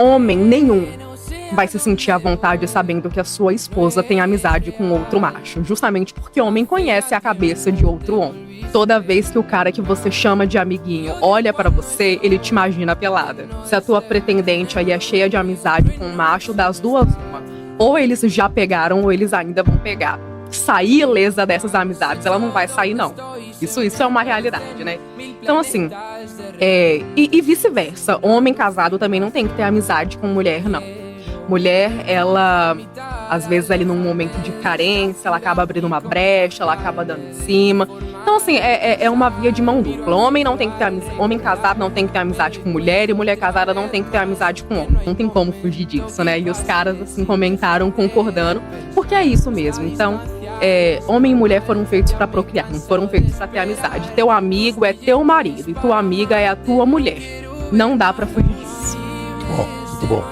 homem nenhum vai se sentir à vontade sabendo que a sua esposa tem amizade com outro macho, justamente porque homem conhece a cabeça de outro homem. Toda vez que o cara que você chama de amiguinho olha pra você, ele te imagina pelada. Se a tua pretendente aí é cheia de amizade com um macho, das duas uma. Ou eles já pegaram ou eles ainda vão pegar. Sair ilesa dessas amizades, ela não vai sair, não. Isso é uma realidade, né? Então, assim, e vice-versa. Homem casado também não tem que ter amizade com mulher, não. Mulher, ela, às vezes, ali num momento de carência, ela acaba abrindo uma brecha, ela acaba dando em cima. Então, assim, é uma via de mão dupla. Homem casado não tem que ter amizade com mulher, e mulher casada não tem que ter amizade com homem. Não tem como fugir disso, né? E os caras, assim, comentaram, concordando, porque é isso mesmo. Então, homem e mulher foram feitos pra procriar, não foram feitos pra ter amizade. Teu amigo é teu marido, e tua amiga é a tua mulher. Não dá pra fugir disso. Muito bom.